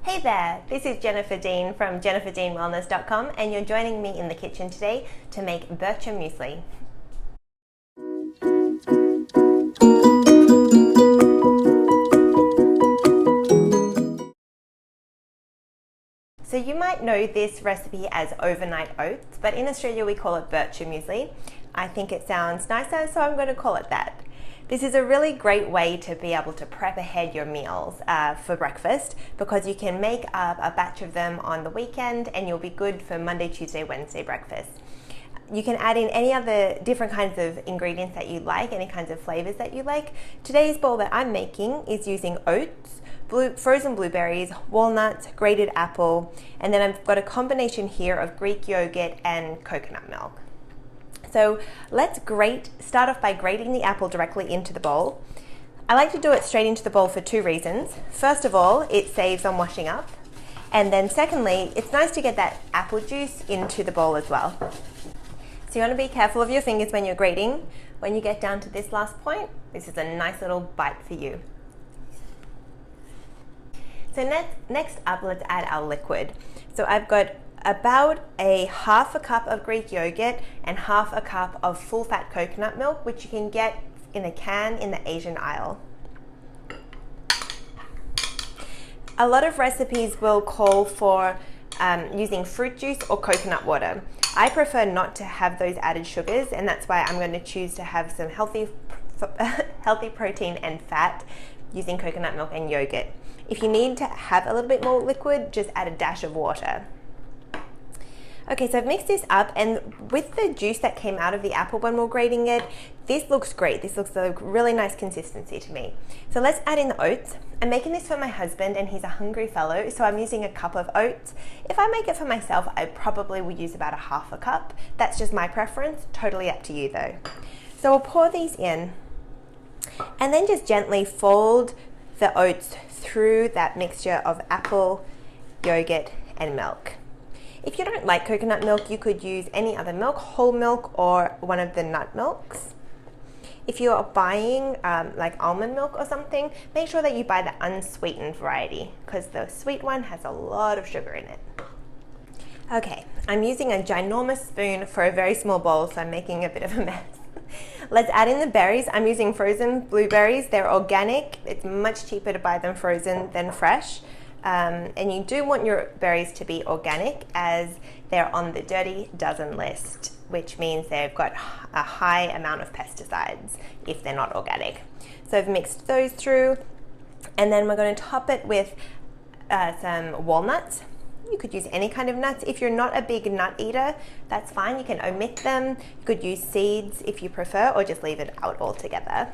Hey there, this is Jennifer Dene from jenniferdenewellness.com and you're joining me in the kitchen today to make Bircher Muesli. So you might know this recipe as overnight oats, but in Australia we call it Bircher Muesli. I think it sounds nicer, so I'm going to call it that. This is a really great way to be able to prep ahead your meals for breakfast because you can make up a batch of them on the weekend and you'll be good for Monday, Tuesday, Wednesday breakfast. You can add in any other different kinds of ingredients that you like, any kinds of flavors that you like. Today's bowl that I'm making is using oats, frozen blueberries, walnuts, grated apple, and then I've got a combination here of Greek yogurt and coconut milk. So let's start off by grating the apple directly into the bowl. I like to do it straight into the bowl for two reasons. First of all, it saves on washing up. And then secondly, it's nice to get that apple juice into the bowl as well. So you want to be careful of your fingers when you're grating. When you get down to this last point, this is a nice little bite for you. So next up, let's add our liquid. So I've got about half a cup of Greek yogurt and half a cup of full-fat coconut milk, which you can get in a can in the Asian aisle. A lot of recipes will call for using fruit juice or coconut water. I prefer not to have those added sugars, and that's why I'm going to choose to have some healthy protein and fat using coconut milk and yogurt. If you need to have a little bit more liquid, just add a dash of water. Okay, so I've mixed this up, and with the juice that came out of the apple when we're grating it, this looks great. This looks a really nice consistency to me. So let's add in the oats. I'm making this for my husband and he's a hungry fellow, so I'm using a cup of oats. If I make it for myself, I probably would use about a half a cup. That's just my preference, totally up to you though. So we'll pour these in and then just gently fold the oats through that mixture of apple, yogurt, and milk. If you don't like coconut milk, you could use any other milk, whole milk or one of the nut milks. If you're buying like almond milk or something, make sure that you buy the unsweetened variety because the sweet one has a lot of sugar in it. Okay, I'm using a ginormous spoon for a very small bowl, so I'm making a bit of a mess. Let's add in the berries. I'm using frozen blueberries. They're organic. It's much cheaper to buy them frozen than fresh. And you do want your berries to be organic as they're on the dirty dozen list, which means they've got a high amount of pesticides if they're not organic. So I've mixed those through, and then we're going to top it with some walnuts. You could use any kind of nuts. If you're not a big nut eater, that's fine. You can omit them. You could use seeds if you prefer, or just leave it out altogether.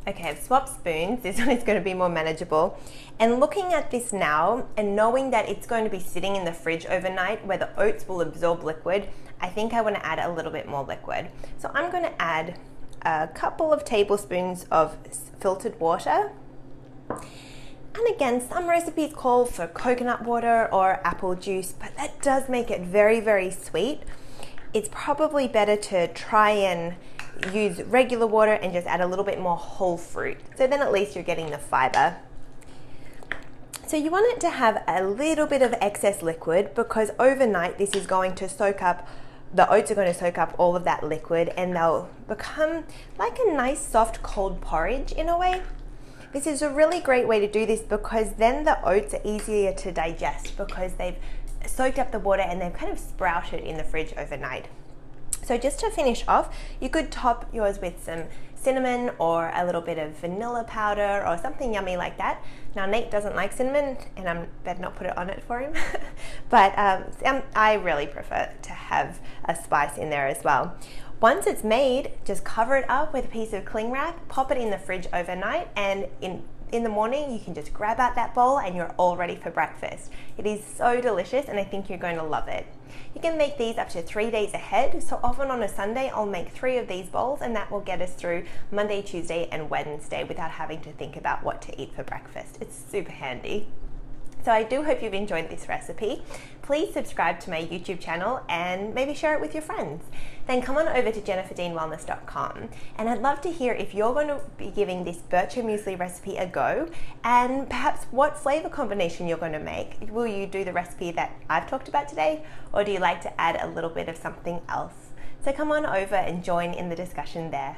Okay, I've swapped spoons. This one is going to be more manageable. And looking at this now and knowing that it's going to be sitting in the fridge overnight where the oats will absorb liquid, I think I want to add a little bit more liquid. So I'm going to add a couple of tablespoons of filtered water. And again, some recipes call for coconut water or apple juice, but that does make it very, very sweet. It's probably better to try and use regular water and just add a little bit more whole fruit. So then at least you're getting the fiber. So you want it to have a little bit of excess liquid because overnight this is going to soak up, the oats are going to soak up all of that liquid and they'll become like a nice soft cold porridge in a way. This is a really great way to do this because then the oats are easier to digest because they've soaked up the water and they've kind of sprouted in the fridge overnight. So just to finish off, you could top yours with some cinnamon or a little bit of vanilla powder or something yummy like that. Now Nate doesn't like cinnamon and I better not put it on it for him, but I really prefer to have a spice in there as well. Once it's made, just cover it up with a piece of cling wrap, pop it in the fridge overnight, and in the morning you can just grab out that bowl and you're all ready for breakfast. It is so delicious and I think you're going to love it. You can make these up to 3 days ahead, so often on a Sunday I'll make 3 of these bowls and that will get us through Monday, Tuesday and Wednesday without having to think about what to eat for breakfast. It's super handy. So I do hope you've enjoyed this recipe. Please subscribe to my YouTube channel and maybe share it with your friends. Then come on over to jenniferdeanwellness.com, and I'd love to hear if you're going to be giving this Bircher Muesli recipe a go, and perhaps what flavor combination you're going to make. Will you do the recipe that I've talked about today, or do you like to add a little bit of something else? So come on over and join in the discussion there.